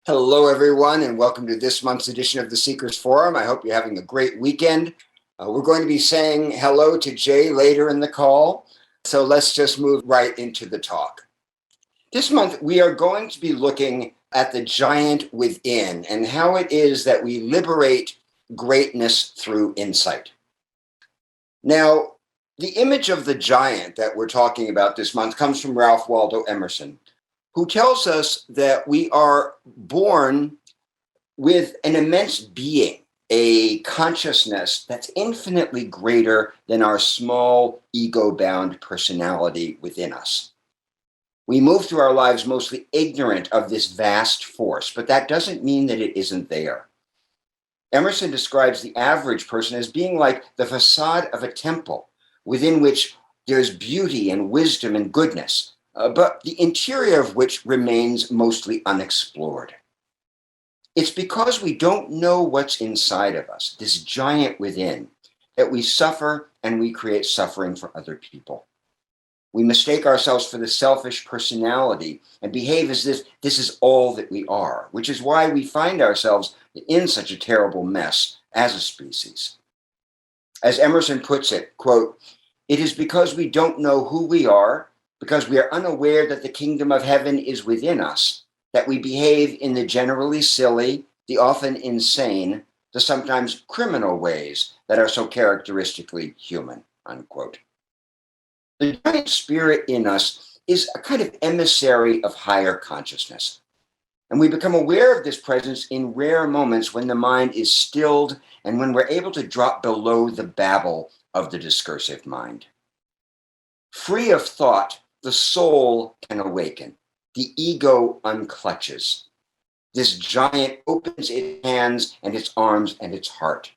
Hello, everyone, and welcome to this month's edition of the Seekers Forum. I hope you're having a great weekend. We're going to be saying hello to Jay later in the call, so let's just move right into the talk. This month, we are going to be looking at the giant within and how it is that we liberate greatness through insight. Now, the image of the giant that we're talking about this month comes from Ralph Waldo Emerson, who tells us that we are born with an immense being, a consciousness that's infinitely greater than our small ego bound personality within us. We move through our lives mostly ignorant of this vast force, but that doesn't mean that it isn't there. Emerson describes the average person as being like the facade of a temple within which there's beauty and wisdom and goodness, but the interior of which remains mostly unexplored. It's because we don't know what's inside of us, this giant within, that we suffer and we create suffering for other people. We mistake ourselves for the selfish personality and behave as if this is all that we are, which is why we find ourselves in such a terrible mess as a species. As Emerson puts it, quote, "It is because we don't know who we are, because we are unaware that the kingdom of heaven is within us, that we behave in the generally silly, the often insane, the sometimes criminal ways that are so characteristically human," unquote. The giant spirit in us is a kind of emissary of higher consciousness. And we become aware of this presence in rare moments when the mind is stilled and when we're able to drop below the babble of the discursive mind. Free of thought, the soul can awaken. The ego unclutches. This giant opens its hands and its arms and its heart.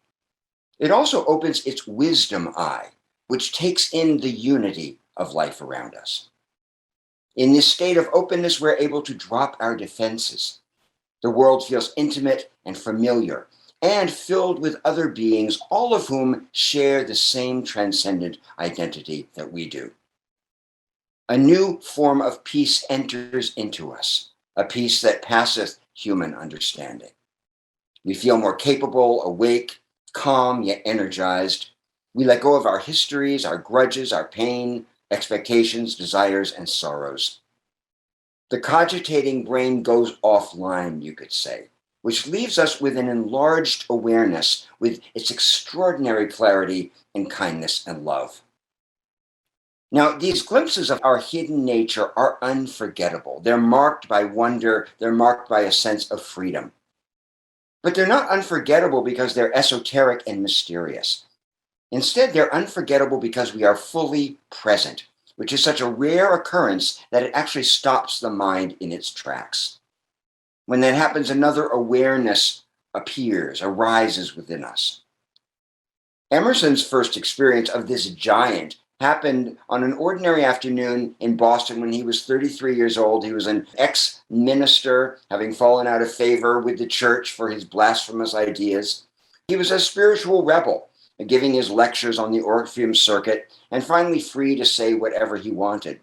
It also opens its wisdom eye, which takes in the unity of life around us. In this state of openness, we're able to drop our defenses. The world feels intimate and familiar and filled with other beings, all of whom share the same transcendent identity that we do. A new form of peace enters into us, a peace that passeth human understanding. We feel more capable, awake, calm, yet energized. We let go of our histories, our grudges, our pain, expectations, desires, and sorrows. The cogitating brain goes offline, you could say, which leaves us with an enlarged awareness with its extraordinary clarity and kindness and love. Now, these glimpses of our hidden nature are unforgettable. They're marked by wonder, they're marked by a sense of freedom. But they're not unforgettable because they're esoteric and mysterious. Instead, they're unforgettable because we are fully present, which is such a rare occurrence that it actually stops the mind in its tracks. When that happens, another awareness arises within us. Emerson's first experience of this giant happened on an ordinary afternoon in Boston when he was 33 years old. He was an ex-minister, having fallen out of favor with the church for his blasphemous ideas. He was a spiritual rebel, giving his lectures on the Orpheum circuit, and finally free to say whatever he wanted.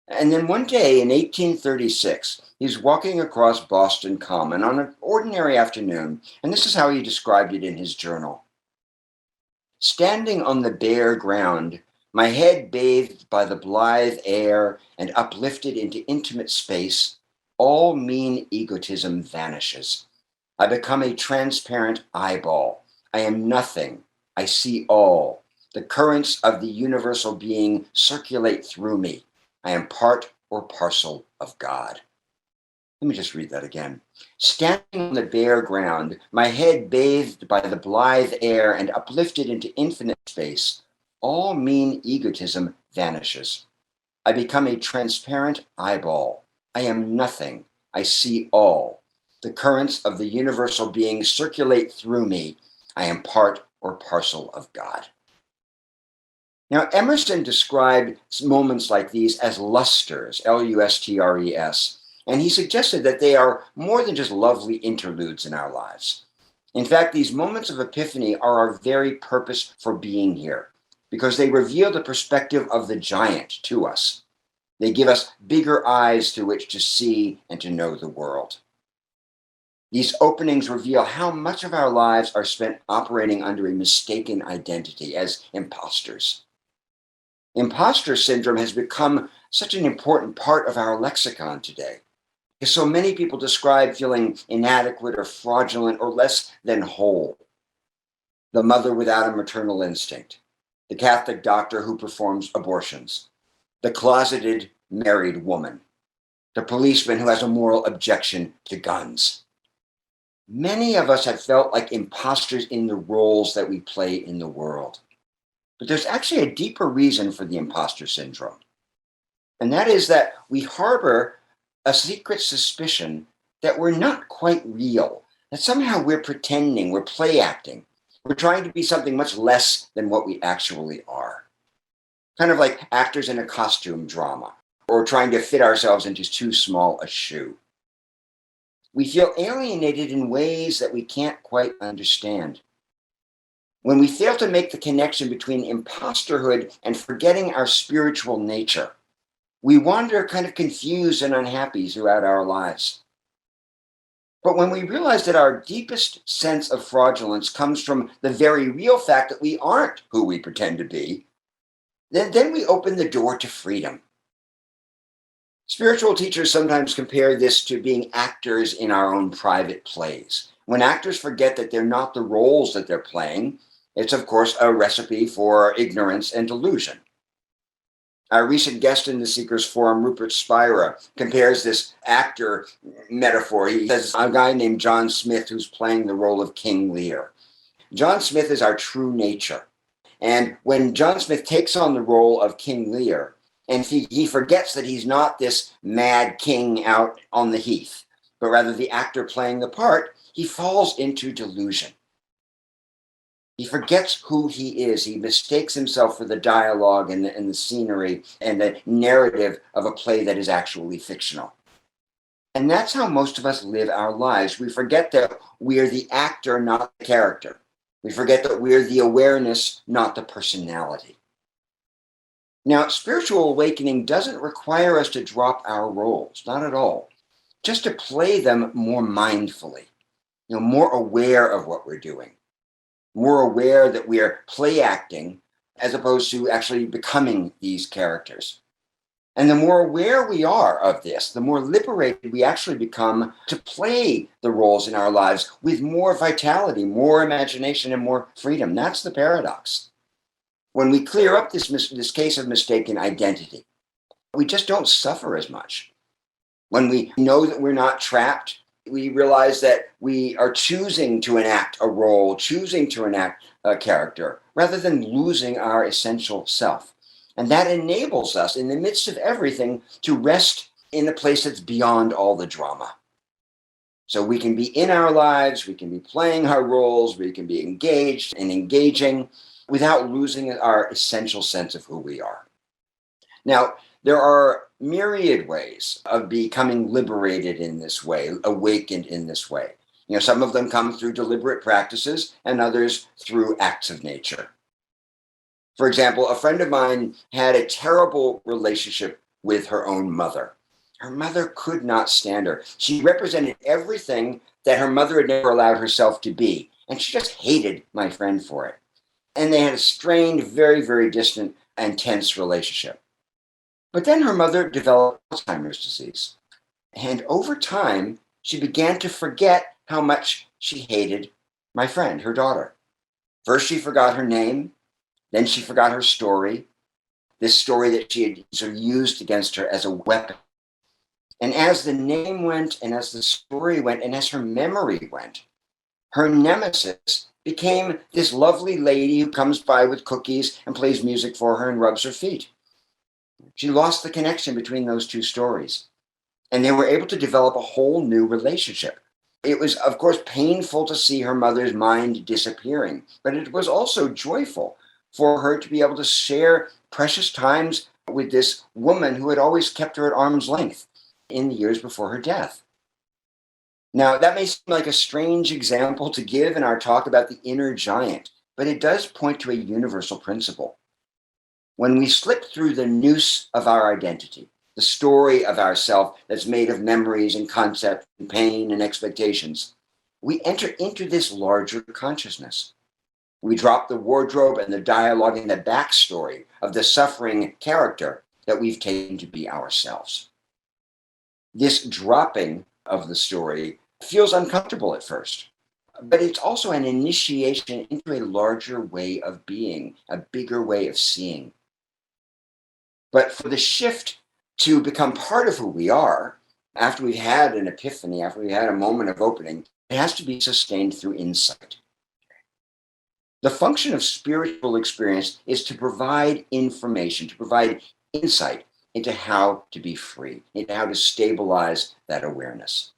And then one day in 1836, he's walking across Boston Common on an ordinary afternoon, and this is how he described it in his journal. "Standing on the bare ground, my head bathed by the blithe air and uplifted into intimate space, all mean egotism vanishes. I become a transparent eyeball. I am nothing. I see all. The currents of the universal being circulate through me. I am part or parcel of God." Let me just read that again. "Standing on the bare ground, my head bathed by the blithe air and uplifted into infinite space, all mean egotism vanishes. I become a transparent eyeball. I am nothing. I see all. The currents of the universal being circulate through me. I am part or parcel of God." Now, Emerson described moments like these as lusters, Lustres, and he suggested that they are more than just lovely interludes in our lives. In fact, these moments of epiphany are our very purpose for being here, because they reveal the perspective of the giant to us. They give us bigger eyes through which to see and to know the world. These openings reveal how much of our lives are spent operating under a mistaken identity as imposters. Imposter syndrome has become such an important part of our lexicon today, because so many people describe feeling inadequate or fraudulent or less than whole. The mother without a maternal instinct, the Catholic doctor who performs abortions, the closeted married woman, the policeman who has a moral objection to guns. Many of us have felt like imposters in the roles that we play in the world. But there's actually a deeper reason for the imposter syndrome. And that is that we harbor a secret suspicion that we're not quite real, that somehow we're pretending, we're play acting, we're trying to be something much less than what we actually are. Kind of like actors in a costume drama, or trying to fit ourselves into too small a shoe. We feel alienated in ways that we can't quite understand. When we fail to make the connection between imposterhood and forgetting our spiritual nature, we wander kind of confused and unhappy throughout our lives. But when we realize that our deepest sense of fraudulence comes from the very real fact that we aren't who we pretend to be, then we open the door to freedom. Spiritual teachers sometimes compare this to being actors in our own private plays. When actors forget that they're not the roles that they're playing, it's of course a recipe for ignorance and delusion. Our recent guest in the Seekers Forum, Rupert Spira, compares this actor metaphor. He says a guy named John Smith who's playing the role of King Lear. John Smith is our true nature. And when John Smith takes on the role of King Lear, and he forgets that he's not this mad king out on the heath, but rather the actor playing the part, he falls into delusion. He forgets who he is. He mistakes himself for the dialogue and the scenery and the narrative of a play that is actually fictional. And that's how most of us live our lives. We forget that we're the actor, not the character. We forget that we're the awareness, not the personality. Now, spiritual awakening doesn't require us to drop our roles, not at all, just to play them more mindfully, more aware of what we're doing, more aware that we are play acting as opposed to actually becoming these characters. And the more aware we are of this, the more liberated we actually become to play the roles in our lives with more vitality, more imagination, and more freedom. That's the paradox. When we clear up this case of mistaken identity, we just don't suffer as much. When we know that we're not trapped, we realize that we are choosing to enact a role, choosing to enact a character, rather than losing our essential self. And that enables us, in the midst of everything, to rest in a place that's beyond all the drama. So we can be in our lives, we can be playing our roles, we can be engaged and engaging without losing our essential sense of who we are. Now, there are myriad ways of becoming liberated in this way, awakened in this way. Some of them come through deliberate practices and others through acts of nature. For example, a friend of mine had a terrible relationship with her own mother. Her mother could not stand her. She represented everything that her mother had never allowed herself to be, and she just hated my friend for it. And they had a strained, very, very distant and tense relationship. But then her mother developed Alzheimer's disease. And over time, she began to forget how much she hated my friend, her daughter. First, she forgot her name. Then she forgot her story, this story that she had sort of used against her as a weapon. And as the name went, and as the story went, and as her memory went, her nemesis became this lovely lady who comes by with cookies and plays music for her and rubs her feet. She lost the connection between those two stories. And they were able to develop a whole new relationship. It was, of course, painful to see her mother's mind disappearing, but it was also joyful for her to be able to share precious times with this woman who had always kept her at arm's length in the years before her death. Now, that may seem like a strange example to give in our talk about the inner giant, but it does point to a universal principle. When we slip through the noose of our identity, the story of ourself that's made of memories and concepts and pain and expectations, we enter into this larger consciousness. We drop the wardrobe and the dialogue and the backstory of the suffering character that we've taken to be ourselves. This dropping of the story feels uncomfortable at first, but it's also an initiation into a larger way of being, a bigger way of seeing. But for the shift to become part of who we are, after we've had an epiphany, after we've had a moment of opening, it has to be sustained through insight. The function of spiritual experience is to provide information, to provide insight into how to be free, into how to stabilize that awareness.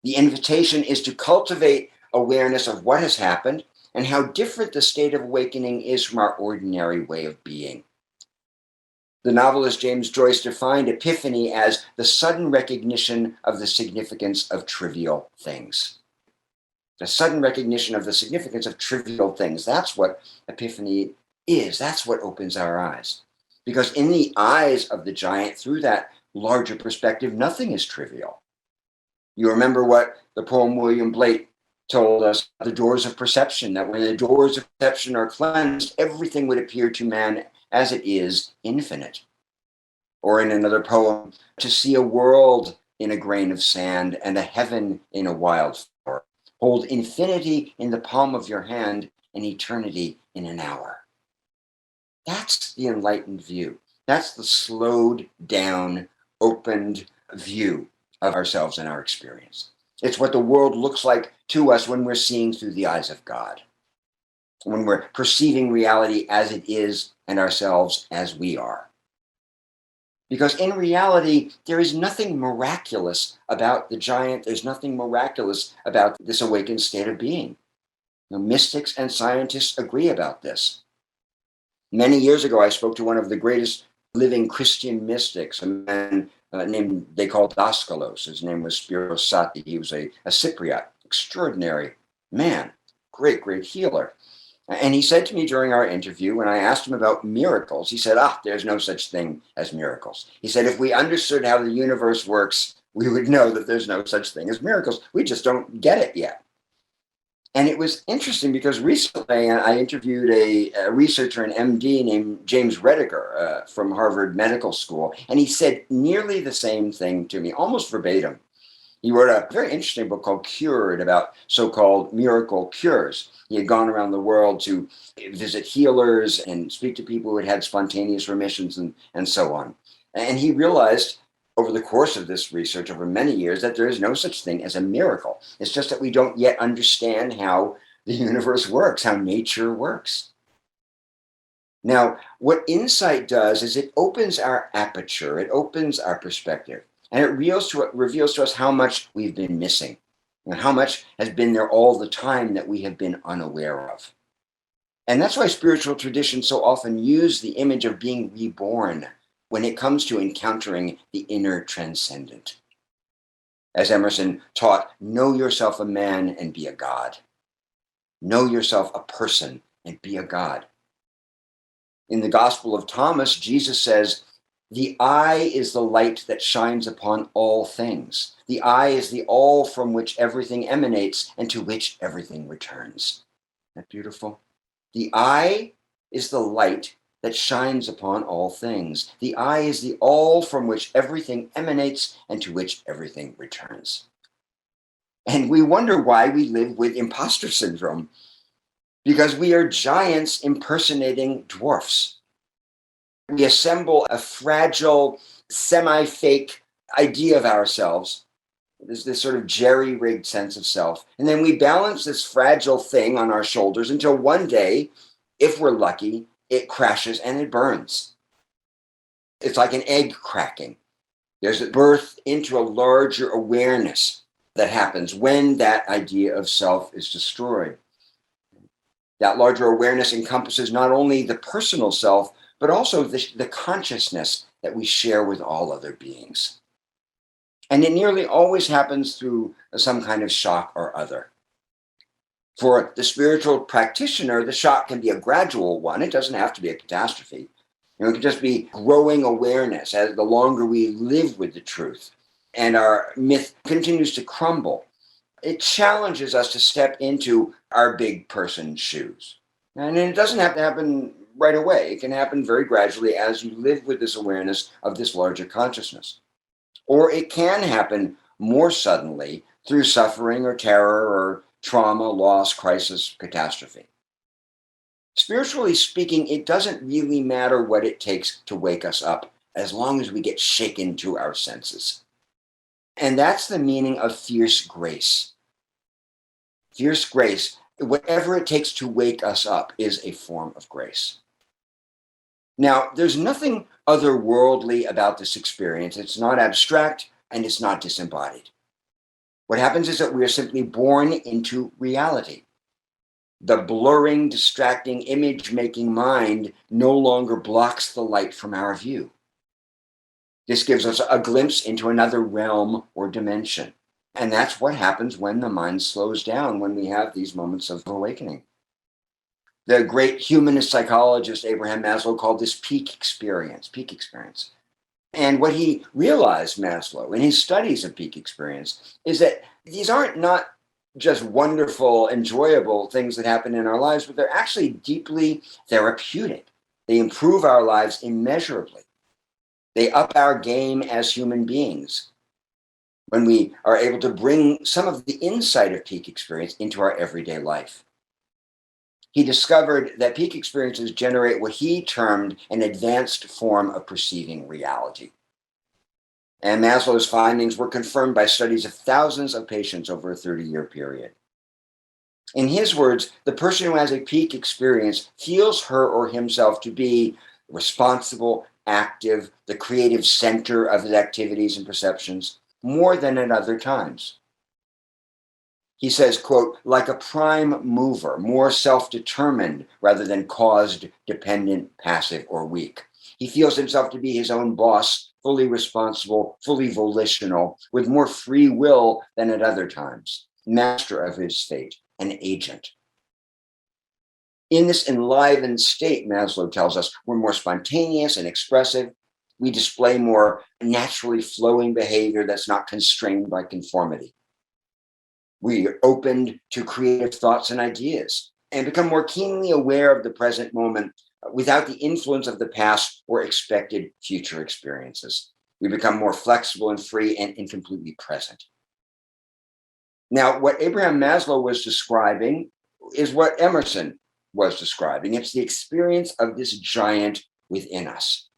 The invitation is to cultivate awareness of what has happened and how different the state of awakening is from our ordinary way of being. The novelist James Joyce defined epiphany as the sudden recognition of the significance of trivial things. The sudden recognition of the significance of trivial things. That's what epiphany is. That's what opens our eyes. Because in the eyes of the giant, through that larger perspective, nothing is trivial. You remember what the poem William Blake told us, the doors of perception, that when the doors of perception are cleansed, everything would appear to man as it is, infinite. Or in another poem, to see a world in a grain of sand and a heaven in a wildflower. Hold infinity in the palm of your hand and eternity in an hour. That's the enlightened view. That's the slowed down, opened view of ourselves and our experience. It's what the world looks like to us when we're seeing through the eyes of God, when we're perceiving reality as it is and ourselves as we are. Because in reality, there is nothing miraculous about the giant. There's nothing miraculous about this awakened state of being. Mystics and scientists agree about this. Many years ago, I spoke to one of the greatest living Christian mystics, a man named, they called Daskalos. His name was Spiros Sati. He was a Cypriot, extraordinary man, great healer. And he said to me during our interview, when I asked him about miracles, he said, there's no such thing as miracles. He said, if we understood how the universe works, we would know that there's no such thing as miracles. We just don't get it yet. And it was interesting because recently I interviewed a researcher, an MD named James Rediger from Harvard Medical School, and he said nearly the same thing to me, almost verbatim. He wrote a very interesting book called Cured about so-called miracle cures. He had gone around the world to visit healers and speak to people who had had spontaneous remissions and so on. And he realized over the course of this research over many years that there is no such thing as a miracle. It's just that we don't yet understand how the universe works, how nature works. Now, what insight does is it opens our aperture, it opens our perspective, and it reveals to us how much we've been missing and how much has been there all the time that we have been unaware of. And that's why spiritual traditions so often use the image of being reborn when it comes to encountering the inner transcendent. As Emerson taught, know yourself a man and be a god. Know yourself a person and be a god. In the Gospel of Thomas, Jesus says, the eye is the light that shines upon all things. The eye is the all from which everything emanates and to which everything returns. Isn't that beautiful? The eye is the light that shines upon all things. The eye is the all from which everything emanates and to which everything returns. And we wonder why we live with imposter syndrome, because we are giants impersonating dwarfs. We assemble a fragile, semi-fake idea of ourselves. There's this sort of jerry-rigged sense of self. And then we balance this fragile thing on our shoulders until one day, if we're lucky, it crashes and it burns. It's like an egg cracking. There's a birth into a larger awareness that happens when that idea of self is destroyed. That larger awareness encompasses not only the personal self, but also the consciousness that we share with all other beings. And it nearly always happens through some kind of shock or other. For the spiritual practitioner, the shock can be a gradual one. It doesn't have to be a catastrophe. It can just be growing awareness as the longer we live with the truth and our myth continues to crumble. It challenges us to step into our big person's shoes. And it doesn't have to happen right away. It can happen very gradually as you live with this awareness of this larger consciousness. Or it can happen more suddenly through suffering or terror or trauma, loss, crisis, catastrophe. Spiritually speaking, it doesn't really matter what it takes to wake us up as long as we get shaken to our senses. And that's the meaning of fierce grace. Fierce grace, whatever it takes to wake us up, is a form of grace. Now, there's nothing otherworldly about this experience. It's not abstract and it's not disembodied. What happens is that we are simply born into reality. The blurring, distracting, image making mind no longer blocks the light from our view. This gives us a glimpse into another realm or dimension. And that's what happens when the mind slows down, when we have these moments of awakening. The great humanist psychologist Abraham Maslow called this peak experience, peak experience. And what he realized, Maslow, in his studies of peak experience, is that these aren't not just wonderful, enjoyable things that happen in our lives, but they're actually deeply therapeutic. They improve our lives immeasurably. They up our game as human beings when we are able to bring some of the insight of peak experience into our everyday life. He discovered that peak experiences generate what he termed an advanced form of perceiving reality. And Maslow's findings were confirmed by studies of thousands of patients over a 30-year period. In his words, the person who has a peak experience feels her or himself to be responsible, active, the creative center of his activities and perceptions, more than at other times. He says, quote, like a prime mover, more self-determined rather than caused, dependent, passive, or weak. He feels himself to be his own boss, fully responsible, fully volitional, with more free will than at other times, master of his fate, an agent. In this enlivened state, Maslow tells us, we're more spontaneous and expressive. We display more naturally flowing behavior that's not constrained by conformity. We are opened to creative thoughts and ideas and become more keenly aware of the present moment without the influence of the past or expected future experiences. We become more flexible and free and completely present. Now, what Abraham Maslow was describing is what Emerson was describing. It's the experience of this giant within us.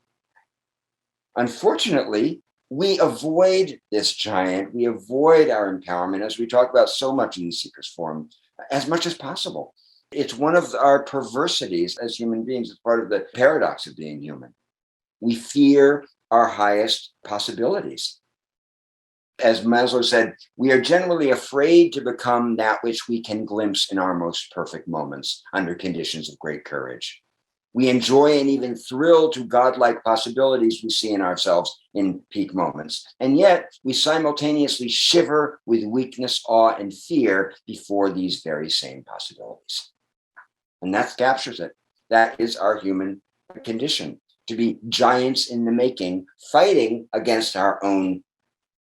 Unfortunately, we avoid this giant, we avoid our empowerment, as we talk about so much in the Seeker's Forum, as much as possible. It's one of our perversities as human beings. It's part of the paradox of being human. We fear our highest possibilities. As Maslow said, we are generally afraid to become that which we can glimpse in our most perfect moments under conditions of great courage. We enjoy and even thrill to godlike possibilities we see in ourselves in peak moments. And yet we simultaneously shiver with weakness, awe, and fear before these very same possibilities. And that captures it. That is our human condition, to be giants in the making, fighting against our own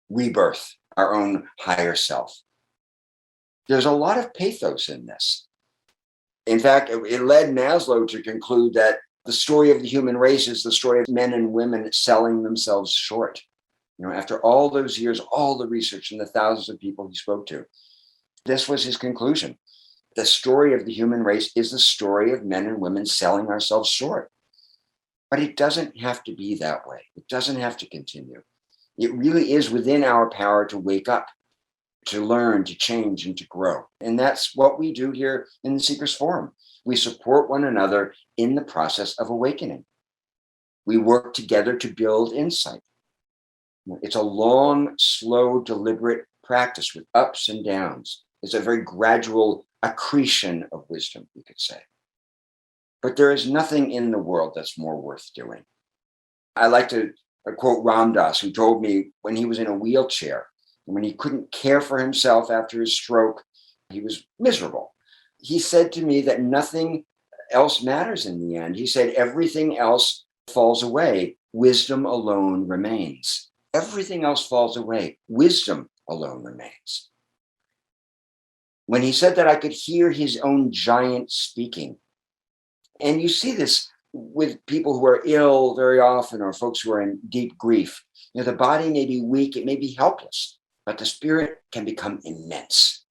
rebirth, our own higher self. There's a lot of pathos in this. In fact, it led Maslow to conclude that the story of the human race is the story of men and women selling themselves short. After all those years, all the research and the thousands of people he spoke to, this was his conclusion. The story of the human race is the story of men and women selling ourselves short. But it doesn't have to be that way. It doesn't have to continue. It really is within our power to wake up, to learn, to change, and to grow. And that's what we do here in the Seeker's Forum. We support one another in the process of awakening. We work together to build insight. It's a long, slow, deliberate practice with ups and downs. It's a very gradual accretion of wisdom, we could say. But there is nothing in the world that's more worth doing. I like to quote Ram Dass, who told me when he was in a wheelchair, when he couldn't care for himself after his stroke, he was miserable. He said to me that nothing else matters in the end. He said, everything else falls away. Wisdom alone remains. Everything else falls away. Wisdom alone remains. When he said that, I could hear his own giant speaking. And you see this with people who are ill very often, or folks who are in deep grief. The body may be weak, it may be helpless, but the spirit can become immense.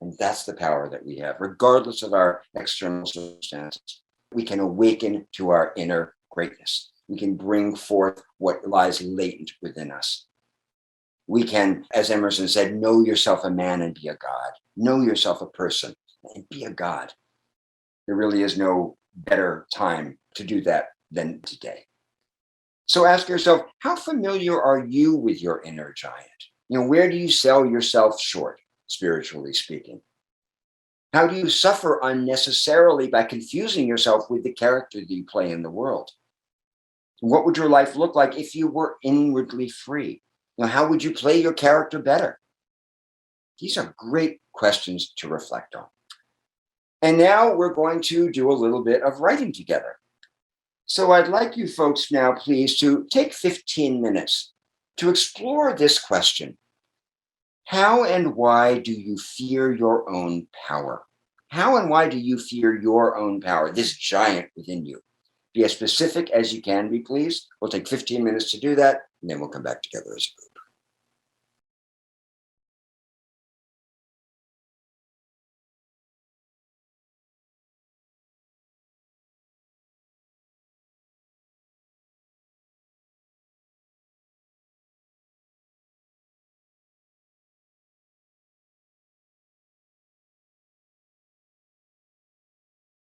And that's the power that we have, regardless of our external circumstances. We can awaken to our inner greatness. We can bring forth what lies latent within us. We can, as Emerson said, know yourself a man and be a God. Know yourself a person and be a God. There really is no better time to do that than today. So ask yourself, how familiar are you with your inner giant? Where do you sell yourself short, spiritually speaking? How do you suffer unnecessarily by confusing yourself with the character that you play in the world? What would your life look like if you were inwardly free? How would you play your character better? These are great questions to reflect on. And now we're going to do a little bit of writing together. So I'd like you folks now, please, to take 15 minutes to explore this question. How and why do you fear your own power? How and why do you fear your own power, this giant within you? Be as specific as you can be, please. We'll take 15 minutes to do that, and then we'll come back together as a group.